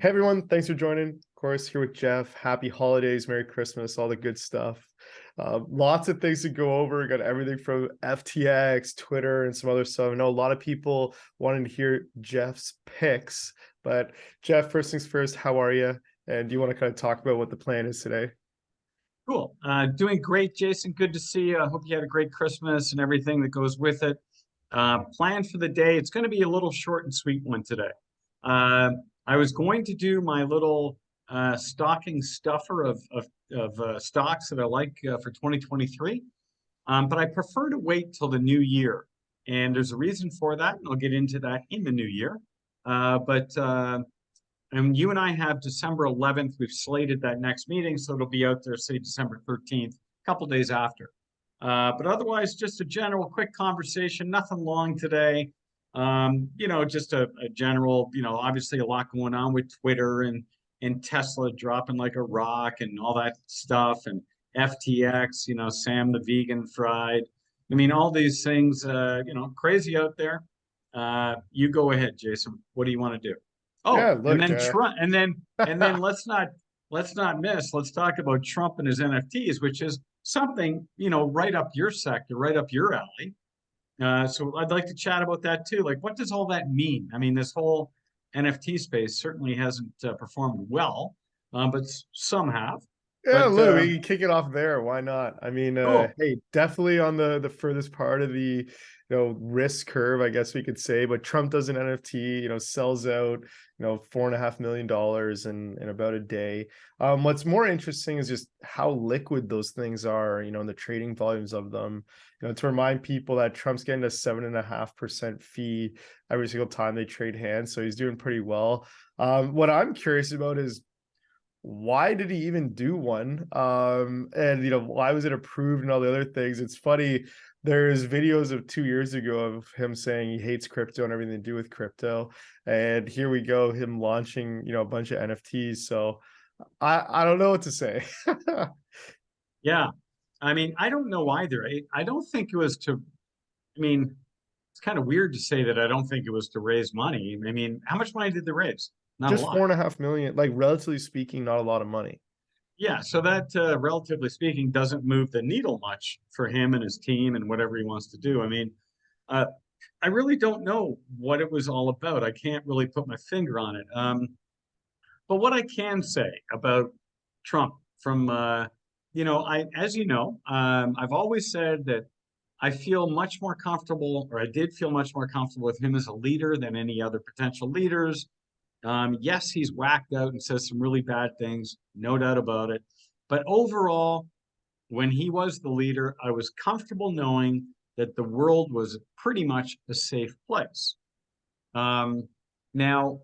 Hey everyone, thanks for joining. Of course, here with Jeff. Happy holidays, Merry Christmas, all the good stuff. Lots of things to go over. Got everything from FTX, Twitter, and some other stuff. I know a lot of people wanting to hear Jeff's picks, but Jeff, first things first, how are you? And do you want to kind of talk about what the plan is today? Cool. Doing great, Jason. Good to see you. I hope you had a great Christmas and everything that goes with it. Plan for the day. It's going to be a little short and sweet one today. Uh, I was going to do my little stocking stuffer of stocks that I like for 2023, but I prefer to wait till the new year. And there's a reason for that, and I'll get into that in the new year. But and you and I have December 11th. We've slated that next meeting, so it'll be out there, say December 13th, a couple days after. But otherwise, just a general quick conversation, nothing long today. Just a general, obviously a lot going on with Twitter and Tesla dropping like a rock and all that stuff, and FTX, Sam the vegan fried. I mean, all these things, crazy out there. You go ahead, Jason. What do you want to do? Yeah, Oh, and look, then Trump, and then let's not miss. Let's talk about Trump and his NFTs, which is something right up your sector, right up your alley. So I'd like to chat about that too. Like, what does all that mean? I mean, this whole NFT space certainly hasn't performed well, but some have. yeah, But look, we can kick it off there. Why not? I mean, cool. hey, definitely on the furthest part of the risk curve, I guess we could say. But Trump does an NFT, sells out, $4.5 million in about a day. What's more interesting is just how liquid those things are, and the trading volumes of them. To remind people that Trump's getting a 7.5% fee every single time they trade hands, so he's doing pretty well. What I'm curious about is, why did he even do one? And why was it approved and all the other things? It's funny, there's videos of 2 years ago of him saying he hates crypto and everything to do with crypto, and here we go, him launching a bunch of NFTs. So I don't know what to say. Yeah. I mean, I don't know either. I don't think it was to, I mean, it's kind of weird to say that I don't think it was to raise money. I mean, how much money did they raise? Not a Just lot. 4.5 million, like, relatively speaking, not a lot of money. Yeah, so that, relatively speaking, doesn't move the needle much for him and his team and whatever he wants to do. I mean, uh, I really don't know what it was all about. I can't really put my finger on it. But what I can say about Trump from, as I've always said that I feel much more comfortable, or I did feel much more comfortable with him as a leader than any other potential leaders. Yes, he's whacked out and says some really bad things, no doubt about it. But overall, when he was the leader, I was comfortable knowing that the world was pretty much a safe place. Um, now,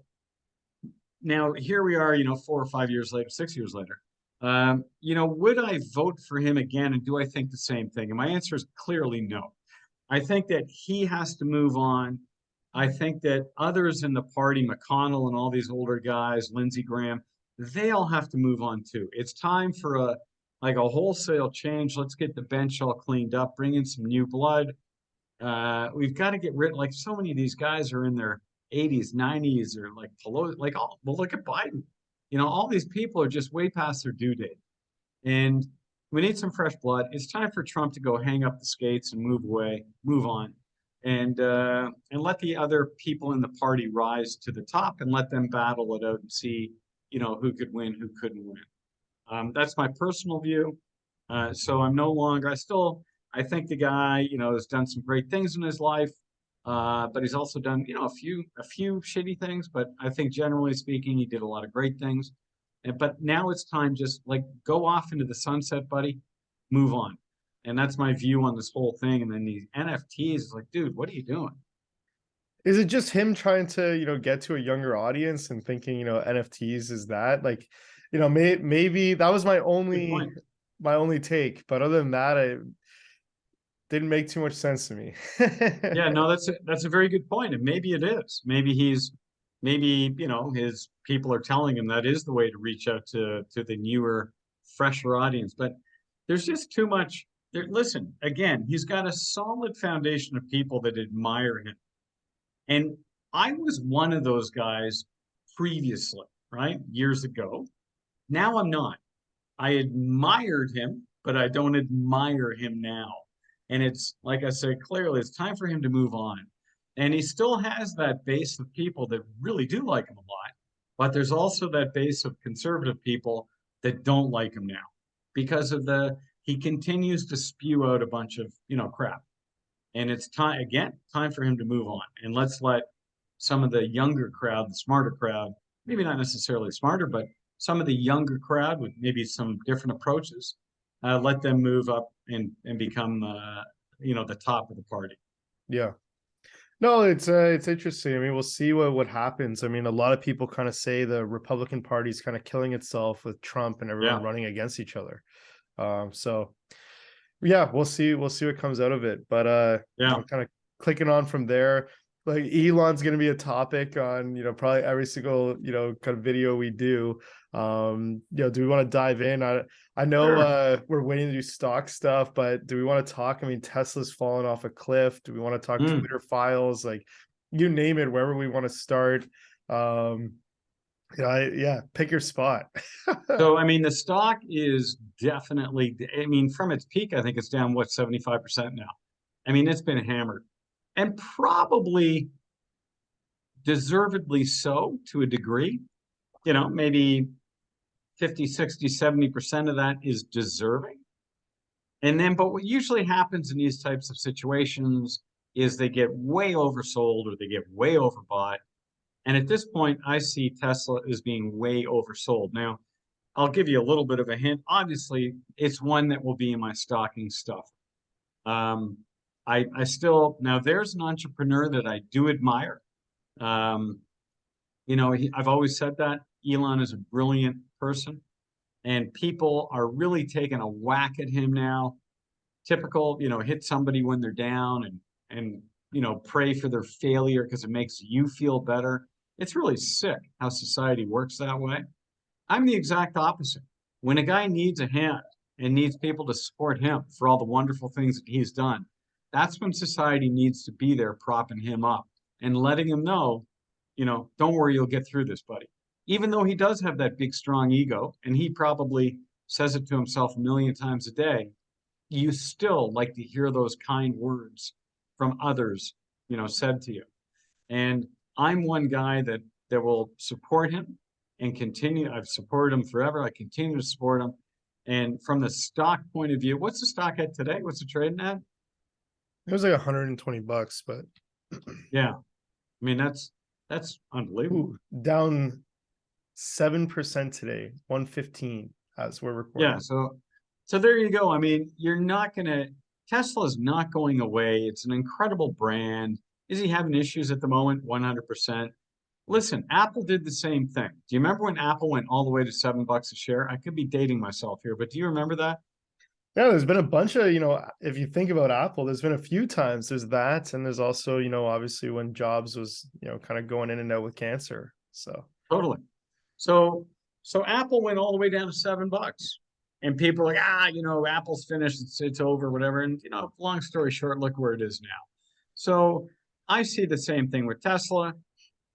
now here we are, 4 or 5 years later, 6 years later. Would I vote for him again? And do I think the same thing? And my answer is clearly no. I think that he has to move on. I think that others in the party, McConnell and all these older guys, Lindsey Graham, they all have to move on too. It's time for a wholesale change. Let's get the bench all cleaned up, bring in some new blood. We've got to get rid. Like, so many of these guys are in their 80s, 90s, or like Pelosi. Well, look at Biden. All these people are just way past their due date, and we need some fresh blood. It's time for Trump to go hang up the skates and move away, move on, and let the other people in the party rise to the top and let them battle it out and see, who could win, who couldn't win. That's my personal view. So I'm no longer. I think the guy, has done some great things in his life, but he's also done, a few shitty things. But I think generally speaking, he did a lot of great things. But now it's time, just like, go off into the sunset, buddy. Move on. And that's my view on this whole thing. And then these NFTs is like, dude, what are you doing? Is it just him trying to, get to a younger audience and thinking, NFTs is that, like, maybe that was my Good only point. my only take, but other than that, it didn't make too much sense to me. Yeah, no, that's a very good point. And maybe it is. Maybe, his people are telling him that is the way to reach out to the newer, fresher audience. But there's just too much there. Listen, again, he's got a solid foundation of people that admire him. And I was one of those guys previously. right? Years ago. Now I'm not. I admired him, but I don't admire him now. And it's like I said clearly, it's time for him to move on. And he still has that base of people that really do like him a lot. But there's also that base of conservative people that don't like him now because of he continues to spew out a bunch of, crap. And it's time, again, time for him to move on. And let's let some of the younger crowd, the smarter crowd, maybe not necessarily smarter, but some of the younger crowd with maybe some different approaches, let them move up and become, the top of the party. Yeah. No, it's interesting. I mean, we'll see what happens. I mean, a lot of people kind of say the Republican Party is kind of killing itself with Trump and everyone Yeah. running against each other. So yeah, we'll see what comes out of it. But Yeah. kind of clicking on from there, like Elon's going to be a topic on, probably every single, kind of video we do. Do we want to dive in? I know Sure. we're waiting to do stock stuff, but do we want to talk? I mean, Tesla's fallen off a cliff. Do we want to talk Mm. Twitter files? Like, you name it, wherever we want to start. Yeah, pick your spot. So, I mean, the stock is definitely, I mean, from its peak, I think it's down, what, 75% now. I mean, it's been hammered and probably deservedly so to a degree. Maybe 50, 60, 70% of that is deserving. And then, but what usually happens in these types of situations is they get way oversold or they get way overbought. And at this point, I see Tesla as being way oversold. Now, I'll give you a little bit of a hint. Obviously, it's one that will be in my stocking stuff. Um, I still, now there's an entrepreneur that I do admire. Um, I've always said that Elon is a brilliant person, and people are really taking a whack at him now. Typical, hit somebody when they're down and pray for their failure because it makes you feel better. It's really sick how society works that way. I'm the exact opposite. When a guy needs a hand and needs people to support him for all the wonderful things that he's done, that's when society needs to be there propping him up and letting him know, don't worry, you'll get through this, buddy. Even though he does have that big, strong ego, and he probably says it to himself a million times a day, you still like to hear those kind words from others, said to you. And I'm one guy that will support him and continue. I've supported him forever. I continue to support him. And from the stock point of view, what's the stock at today? What's the trading at? It was like $120, but Yeah, I mean that's unbelievable. down 7% today, 115 as we're Yeah, recording. so there you go. I mean, you're not gonna Tesla's not going away. It's an incredible brand. Is he having issues at the moment? 100%. Listen, Apple did the same thing. Do you remember when Apple went all the way to $7 a share? I could be dating myself here, but do you remember that? Yeah, there's been a bunch of, if you think about Apple, there's been a few times. There's that, and there's also, obviously when Jobs was, kind of going in and out with cancer. So Totally. So Apple went all the way down to $7. And people are like, Apple's finished, it's over, whatever. And long story short, look where it is now. So I see the same thing with Tesla.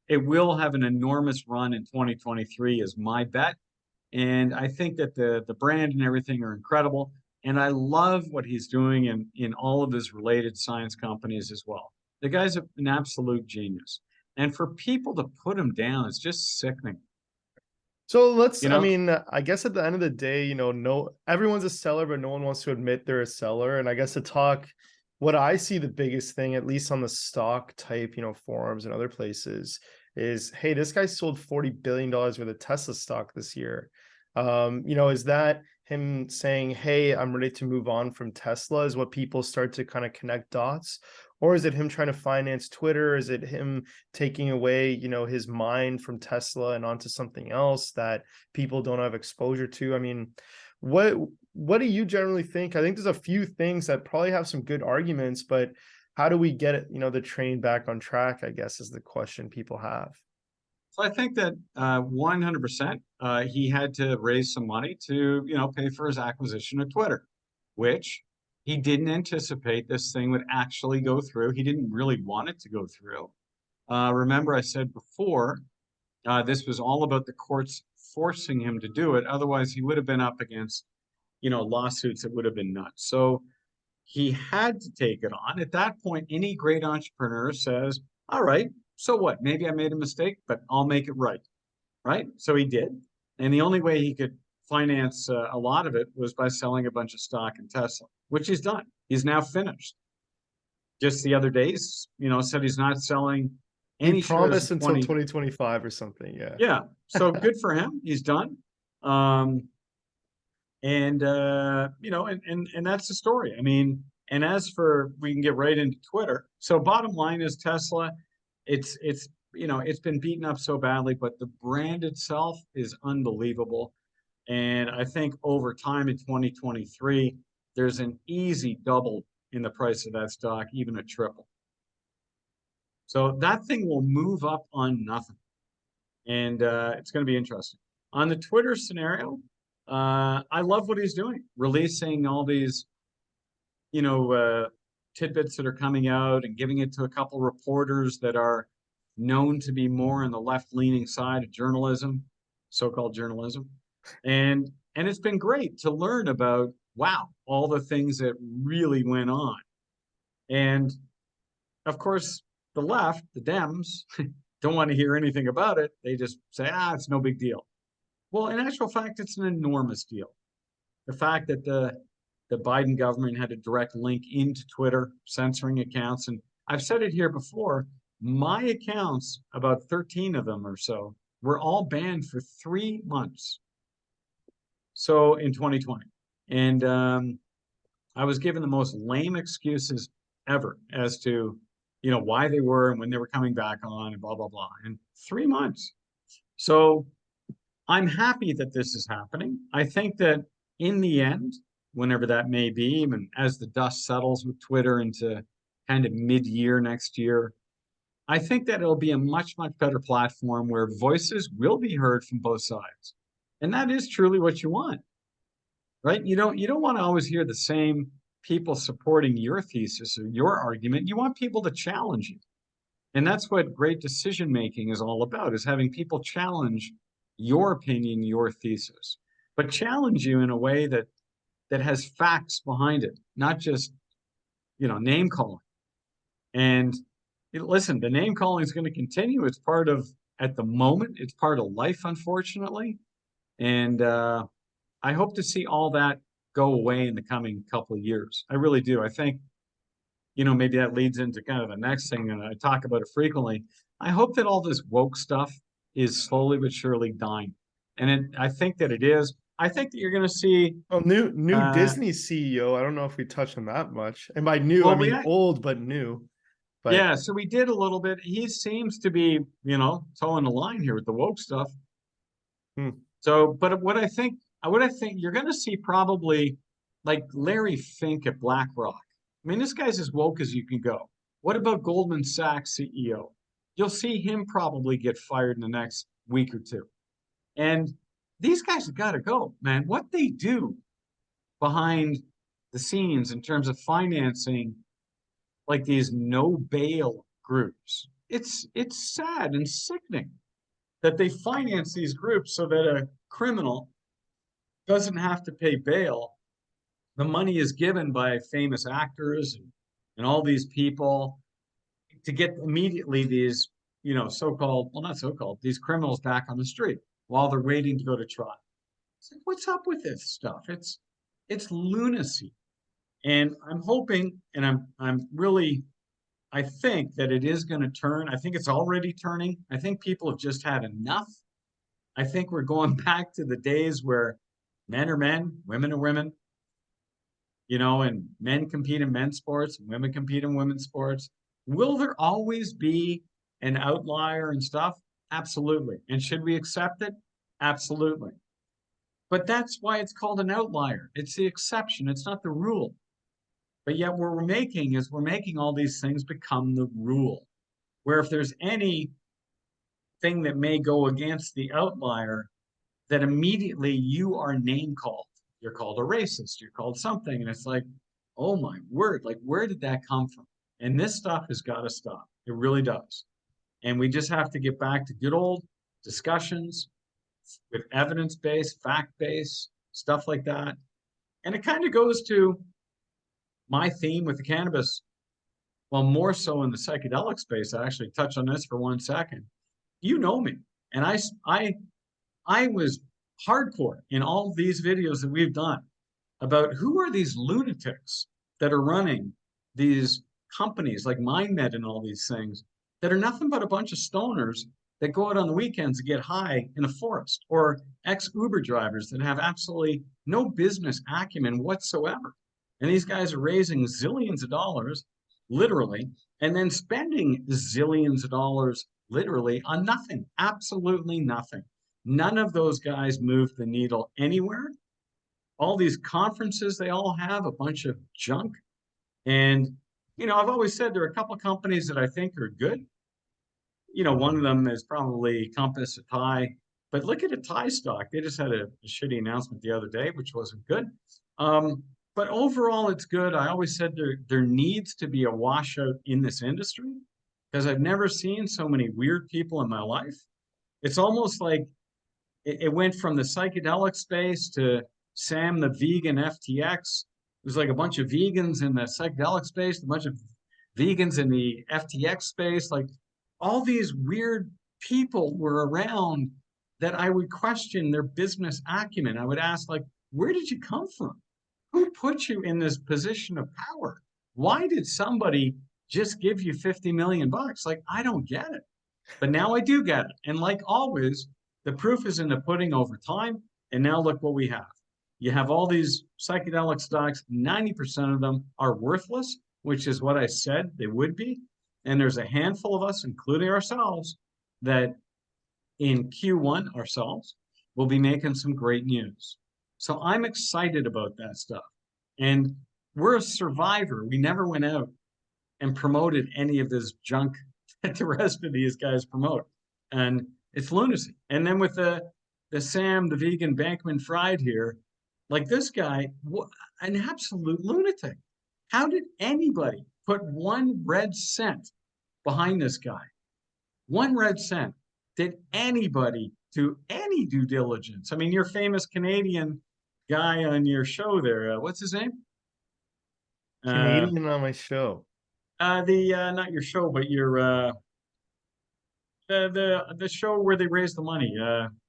It will have an enormous run in 2023 is my bet. And I think that the brand and everything are incredible. And I love what he's doing in all of his related science companies as well. The guy's an absolute genius. And for people to put him down, it's just sickening. let's, You I know, mean, I guess at the end of the day, no, everyone's a seller, but no one wants to admit they're a seller. And I guess to talk, what I see the biggest thing, at least on the stock type, forums and other places, is, hey, this guy sold $40 billion worth of Tesla stock this year. Is that him saying, hey, I'm ready to move on from Tesla? Is what people start to kind of connect dots? Or is it him trying to finance Twitter? Is it him taking away, his mind from Tesla and onto something else that people don't have exposure to? I mean, what do you generally think? I think there's a few things that probably have some good arguments, but how do we get it, the train back on track, I guess, is the question people have. so I think that 100% he had to raise some money to, pay for his acquisition of Twitter, which he didn't anticipate this thing would actually go through. He didn't really want it to go through. Remember, I said before, This was all about the courts forcing him to do it. Otherwise, he would have been up against, lawsuits that would have been nuts. So he had to take it on. At that point, any great entrepreneur says, all right, so what? Maybe I made a mistake, but I'll make it right. Right? So he did. And the only way he could finance a lot of it was by selling a bunch of stock in Tesla, which he's done. He's now finished. Just the other days, said he's not selling He any shares in promised until 20. 2025 or something. Yeah. Yeah. So good for him. He's done. Um, and that's the story. I mean, and as for, we can get right into Twitter. So bottom line is Tesla, it's been beaten up so badly, but the brand itself is unbelievable. And I think over time in 2023, there's an easy double in the price of that stock, even a triple. So that thing will move up on nothing. And it's going to be interesting. On the Twitter scenario, I love what he's doing, releasing all these, tidbits that are coming out and giving it to a couple reporters that are known to be more on the left-leaning side of journalism, so-called journalism. And it's been great to learn about, wow, all the things that really went on. And of course, the left, the Dems, don't want to hear anything about it. They just say, it's no big deal. Well, in actual fact, it's an enormous deal. The fact that the Biden government had a direct link into Twitter, censoring accounts. And I've said it here before, my accounts, about 13 of them or so, were all banned for 3 months. So in 2020. And I was given the most lame excuses ever as to, why they were and when they were coming back on and blah, blah, blah. And 3 months. So I'm happy that this is happening. I think that in the end, whenever that may be, and as the dust settles with Twitter into kind of mid-year next year, I think that it'll be a much, much better platform where voices will be heard from both sides. And that is truly what you want, right? You don't want to always hear the same people supporting your thesis or your argument. You want people to challenge you. And that's what great decision making is all about, is having people challenge your opinion, your thesis, but challenge you in a way that has facts behind it, not just, name calling. And listen, the name calling is going to continue. It's part of, at the moment, it's part of life, unfortunately. And I hope to see all that go away in the coming couple of years. I really do. I think, maybe that leads into kind of the next thing, and I talk about it frequently. I hope that all this woke stuff is slowly but surely dying. And I think that it is. I think that you're going to see. Well, new Disney CEO. I don't know if we touched on that much. And by new, I mean old but new. But yeah, so we did a little bit. He seems to be, towing the line here with the woke stuff. So, but what I think you're going to see probably like Larry Fink at BlackRock. I mean, this guy's as woke as you can go. What about Goldman Sachs CEO? You'll see him probably get fired in the next week or two. And these guys have got to go, man. What they do behind the scenes in terms of financing like these no bail groups, it's sad and sickening that they finance these groups so that a criminal doesn't have to pay bail. The money is given by famous actors and all these people to get immediately these, so-called, well, not so-called, these criminals back on the street while they're waiting to go to trial. It's like, what's up with this stuff? It's lunacy. And I'm hoping, and I'm really, I think that it is going to turn. I think it's already turning. I think people have just had enough. I think we're going back to the days where men are men, women are women, and men compete in men's sports and women compete in women's sports. Will there always be an outlier and stuff? Absolutely. And should we accept it? Absolutely. But that's why it's called an outlier. It's the exception. It's not the rule. But yet what we're making is we're making all these things become the rule, where if there's any thing that may go against the outlier, that immediately you are name called. You're called a racist. You're called something. And it's like, oh my word, like where did that come from? And this stuff has got to stop. It really does. And we just have to get back to good old discussions with evidence-based, fact-based, stuff like that. And it kind of goes to my theme with the cannabis, well, more so in the psychedelic space. I actually touch on this for 1 second. You know me, and I was hardcore in all of these videos that we've done about who are these lunatics that are running these companies like MindMed and all these things that are nothing but a bunch of stoners that go out on the weekends to get high in a forest, or ex-Uber drivers that have absolutely no business acumen whatsoever. And these guys are raising zillions of dollars, literally, and then spending zillions of dollars, literally, on nothing, absolutely nothing. None of those guys move the needle anywhere. All these conferences they all have, a bunch of junk. And, I've always said there are a couple of companies that I think are good. One of them is probably Compass, a Thai. But look at a Thai stock. They just had a shitty announcement the other day, which wasn't good. But overall, it's good. I always said there needs to be a washout in this industry because I've never seen so many weird people in my life. It's almost like it went from the psychedelic space to Sam the vegan FTX. It was like a bunch of vegans in the psychedelic space, a bunch of vegans in the FTX space. Like all these weird people were around that I would question their business acumen. I would ask, like, where did you come from? Who put you in this position of power? Why did somebody just give you 50 million bucks? Like, I don't get it. But now I do get it. And like always, the proof is in the pudding over time. And now look what we have. You have all these psychedelic stocks, 90% of them are worthless, which is what I said they would be. And there's a handful of us, including ourselves, that in Q1 ourselves will be making some great news. So I'm excited about that stuff. And we're a survivor. We never went out and promoted any of this junk that the rest of these guys promote. And it's lunacy. And then with the Sam, the vegan Bankman-Fried here, like this guy, an absolute lunatic. How did anybody put 1 red cent behind this guy? 1 red cent. Did anybody do any due diligence? I mean, your famous Canadian guy on your show there, what's his name? Canadian on my show. Not your show, but your the show where they raise the money.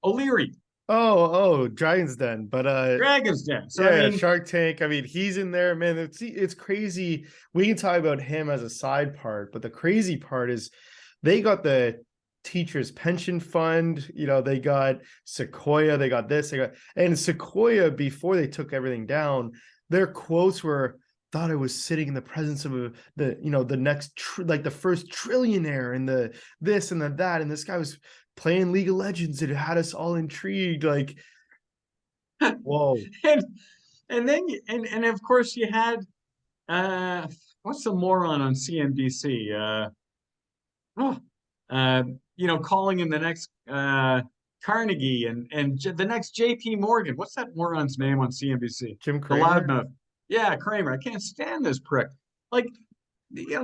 O'Leary. Oh, Dragon's Den. But Dragon's Den. So I yeah, mean, Shark Tank. I mean, he's in there, man. It's crazy. We can talk about him as a side part, but the crazy part is they got the teachers pension fund, they got Sequoia, they got this, and Sequoia, before they took everything down, their quotes were, thought I was sitting in the presence of the next like the first trillionaire and the this and that, and this guy was playing League of Legends. It had us all intrigued, like, whoa. and then and of course you had what's the moron on CNBC, calling him the next Carnegie and the next JP Morgan. What's that moron's name on CNBC? Jim The Cramer. loudmouth. Yeah, Cramer. I can't stand this prick. Like,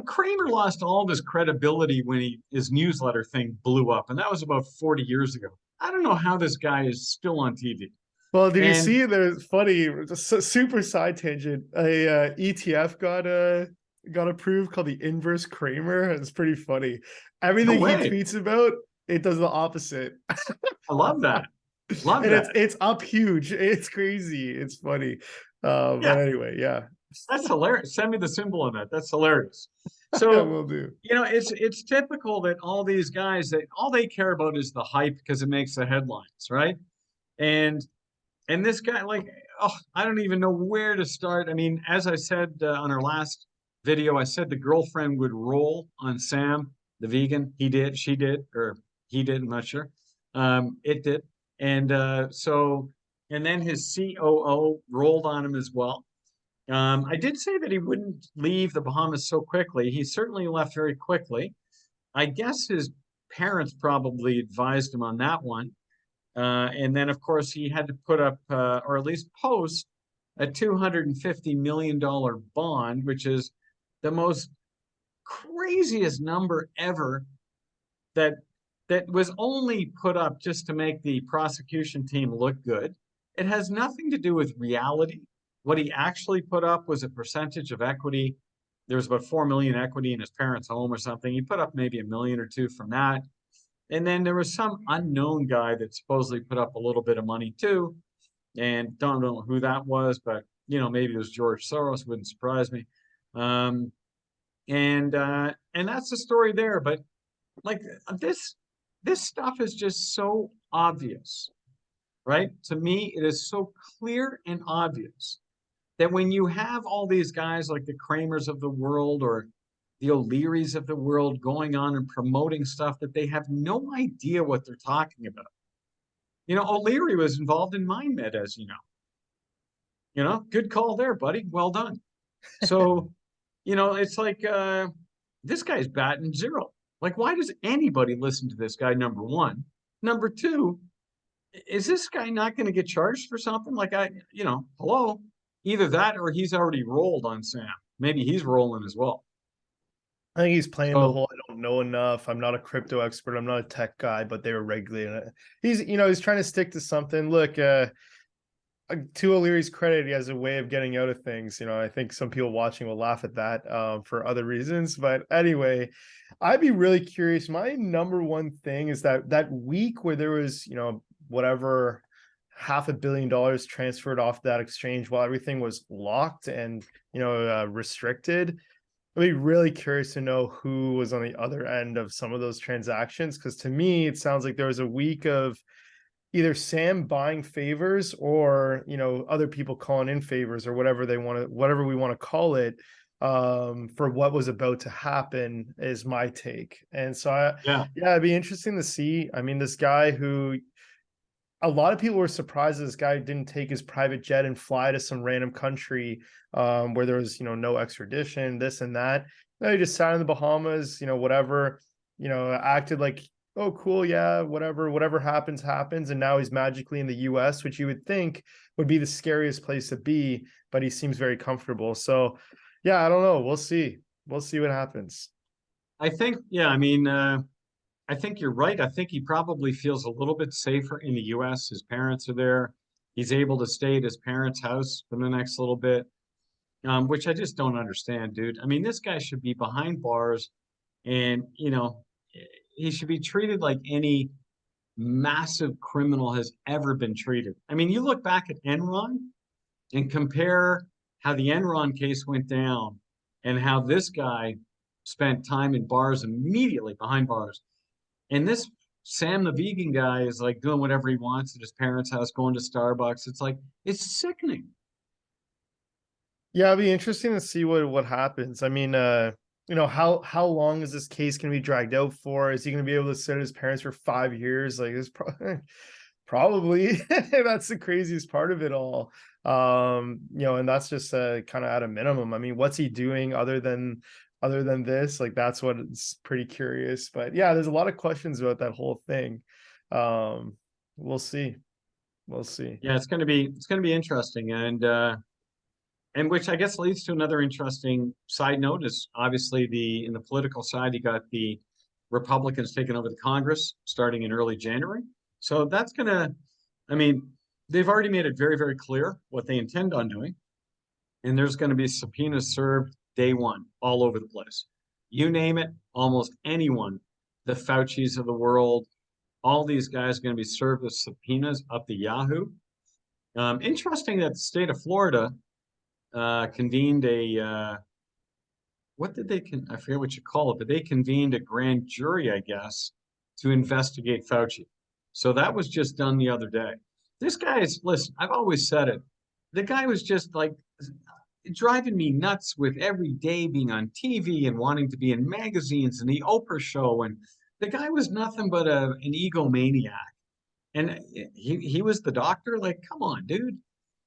Cramer lost all of his credibility when his newsletter thing blew up, and that was about 40 years ago. I don't know how this guy is still on TV. Well, did you see? There's funny, super side tangent. A ETF got approved called the Inverse Kramer. It's pretty funny. Everything he tweets about, it does the opposite. I love that. Love and that. It's up huge. It's crazy. It's funny. But anyway, yeah. That's hilarious. Send me the symbol on that. That's hilarious. So will do. It's typical that all these guys, that all they care about is the hype because it makes the headlines, right? And this guy, like, I don't even know where to start. I mean, as I said on our last video, I said the girlfriend would roll on Sam, the vegan. He did, she did, or he did, I'm not sure. It did. And and then his COO rolled on him as well. I did say that he wouldn't leave the Bahamas so quickly. He certainly left very quickly. I guess his parents probably advised him on that one. And then, of course, he had to put up, or at least post, a $250 million bond, which is the most craziest number ever that that was only put up just to make the prosecution team look good. It has nothing to do with reality. What he actually put up was a percentage of equity. There was about 4 million equity in his parents' home or something. He put up maybe a million or two from that. And then there was some unknown guy that supposedly put up a little bit of money too. And don't know who that was, but maybe it was George Soros, wouldn't surprise me. Um, and that's the story there. But like this stuff is just so obvious, right? To me, it is so clear and obvious that when you have all these guys like the Kramers of the world or the O'Learys of the world going on and promoting stuff that they have no idea what they're talking about. O'Leary was involved in MindMed, as you know. Good call there, buddy. Well done. So, it's like this guy's batting zero. Like, why does anybody listen to this guy? Number one. Number two, is this guy not going to get charged for something? Like, hello, either that or he's already rolled on Sam. Maybe he's rolling as well. I think he's playing the So, whole I don't know enough. I'm not a crypto expert. I'm not a tech guy, but they were regulating it. He's trying to stick to something. Look, to O'Leary's credit, he has a way of getting out of things. I think some people watching will laugh at that for other reasons. But anyway, I'd be really curious. My number one thing is that week where there was, whatever, $500 million transferred off that exchange while everything was locked and, restricted. I'd be really curious to know who was on the other end of some of those transactions. Because to me, it sounds like there was a week of either Sam buying favors or other people calling in favors or whatever we want to call it for what was about to happen is my take. And so yeah, it'd be interesting to see. I mean, this guy who a lot of people were surprised that this guy didn't take his private jet and fly to some random country where there was no extradition, this and that. No, he just sat in the Bahamas, whatever, acted like, oh, cool, yeah, whatever happens, happens. And now he's magically in the US, which you would think would be the scariest place to be, but he seems very comfortable. So, yeah, I don't know. We'll see. We'll see what happens. I think, yeah, I mean, I think you're right. I think he probably feels a little bit safer in the US. His parents are there. He's able to stay at his parents' house for the next little bit, which I just don't understand, dude. I mean, this guy should be behind bars and, he should be treated like any massive criminal has ever been treated. I mean, you look back at Enron and compare how the Enron case went down and how this guy spent time in bars immediately behind bars. And this Sam the vegan guy is like doing whatever he wants at his parents' house, going to Starbucks. It's like, it's sickening. Yeah, it'd be interesting to see what happens. I mean, how long is this case going to be dragged out for? Is he going to be able to sit at his parents for 5 years? Like, it's probably that's the craziest part of it all. And that's just kind of at a minimum. I mean, what's he doing other than this? Like, that's what's pretty curious. But yeah, there's a lot of questions about that whole thing. We'll see. We'll see. Yeah, it's gonna be interesting. And which I guess leads to another interesting side note is obviously in the political side, you got the Republicans taking over the Congress starting in early January. So that's I mean, they've already made it very, very clear what they intend on doing. And there's going to be subpoenas served day one all over the place. You name it, almost anyone, the Faucis of the world, all these guys are going to be served with subpoenas up the Yahoo. Interesting that the state of Florida convened what did they I forget what you call it, but they convened a grand jury, I guess, to investigate Fauci. So that was just done the other day. This guy is, listen, I've always said it. The guy was just like driving me nuts with every day being on TV and wanting to be in magazines and the Oprah show. And the guy was nothing but an egomaniac. And he was the doctor. Like, come on, dude.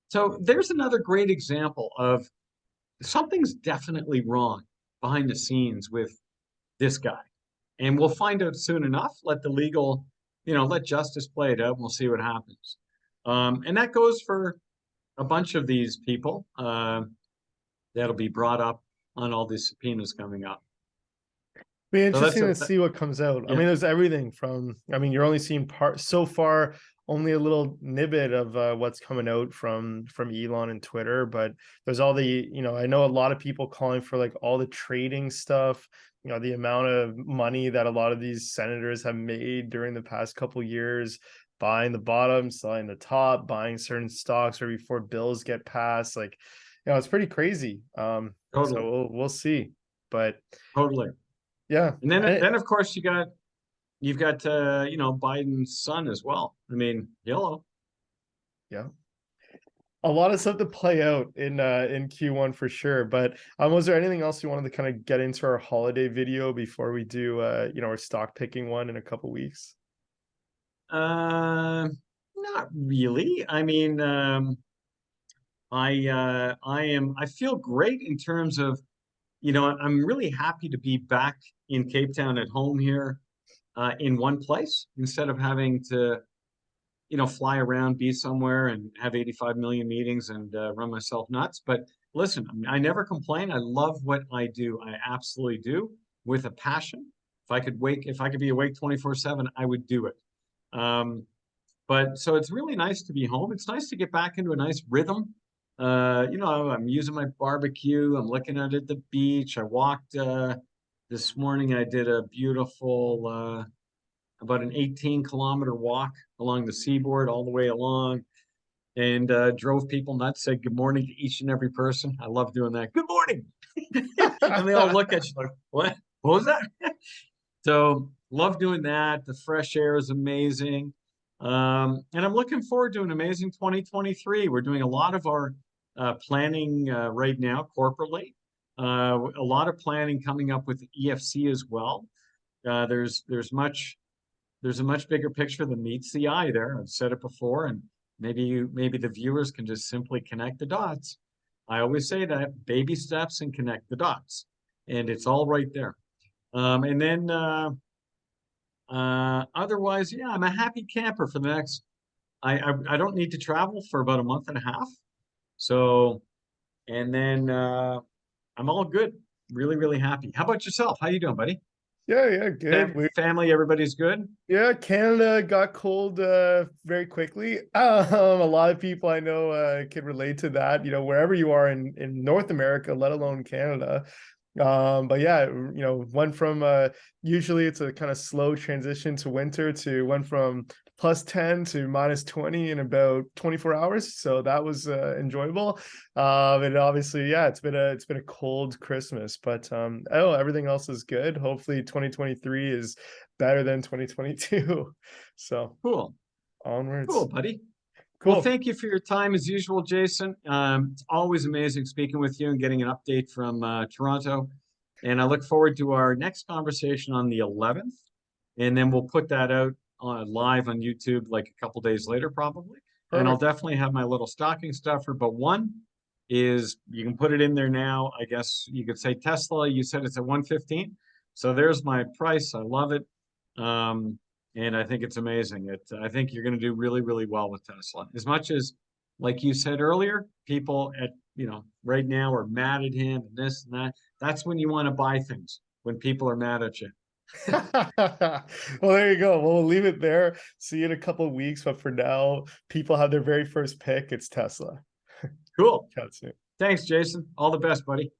So there's another great example of something's definitely wrong behind the scenes with this guy. And we'll find out soon enough. Let the legal, let justice play it out. And we'll see what happens. And that goes for a bunch of these people that'll be brought up on all these subpoenas coming up. Be So that's interesting a to see what comes out. I yeah. mean, there's everything from, I mean, you're only seeing part so far, only a little nibbit of what's coming out from Elon and Twitter, but there's all the, I know a lot of people calling for like all the trading stuff, the amount of money that a lot of these senators have made during the past couple years, buying the bottom, selling the top, buying certain stocks or before bills get passed. Like, it's pretty crazy. So Totally, we'll see. But totally. yeah. And then And then of course you've got Biden's son as well. I mean, yellow. yeah, a lot of stuff to play out in Q1 for sure. But was there anything else you wanted to kind of get into our holiday video before we do our stock picking one in a couple weeks? Uh, Not really. I mean, I feel great in terms of, I'm really happy to be back in Cape Town at home here, in one place instead of having to, fly around, be somewhere and have 85 million meetings and run myself nuts. But listen, I never complain. I love what I do. I absolutely do with a passion. If I could be awake 24/7, I would do it. Um, but so it's really nice to be home. It's nice to get back into a nice rhythm. I'm using my barbecue. I'm looking out at the beach. I walked this morning. I did a beautiful about an 18-kilometer walk along the seaboard all the way along, and drove people nuts. Said good morning to each and every person. I love doing that. Good morning, and they all look at you like, "What? What was that?" So love doing that. The fresh air is amazing. And I'm looking forward to an amazing 2023. We're doing a lot of our planning right now corporately. A lot of planning coming up with the EFC as well. There's a much bigger picture than meets the eye there. I've said it before, and maybe the viewers can just simply connect the dots. I always say that baby steps and connect the dots, and it's all right there. And then otherwise, yeah, I'm a happy camper for the next. I don't need to travel for about a month and a half. So, and then I'm all good. Really, really happy. How about yourself? How you doing, buddy? Yeah, good. Family, everybody's good. Yeah, Canada got cold very quickly. A lot of people I know can relate to that, wherever you are in North America, let alone Canada. But yeah, went from usually it's a kind of slow transition to winter to went from +10 to -20 in about 24 hours. So that was enjoyable. And obviously, yeah, it's been a cold Christmas, but everything else is good. Hopefully 2023 is better than 2022. So Cool, cool, onwards. buddy. Well, Cool. thank you for your time as usual, Jason. It's always amazing speaking with you and getting an update from Toronto. And I look forward to our next conversation on the 11th. And then we'll put that out live on YouTube like a couple days later, probably. And I'll Perfect. definitely have my little stocking stuffer. But one is you can put it in there now. I guess you could say Tesla. You said it's at 115. So there's my price. I love it. Um, and I think it's amazing. I think you're going to do really, really well with Tesla. As much as, like you said earlier, people at right now are mad at him and this and that. That's when you want to buy things, when people are mad at you. Well, there you go. Well, we'll leave it there. See you in a couple of weeks. But for now, people have their very first pick. It's Tesla. Cool. Chat soon. Thanks, Jason. All the best, buddy.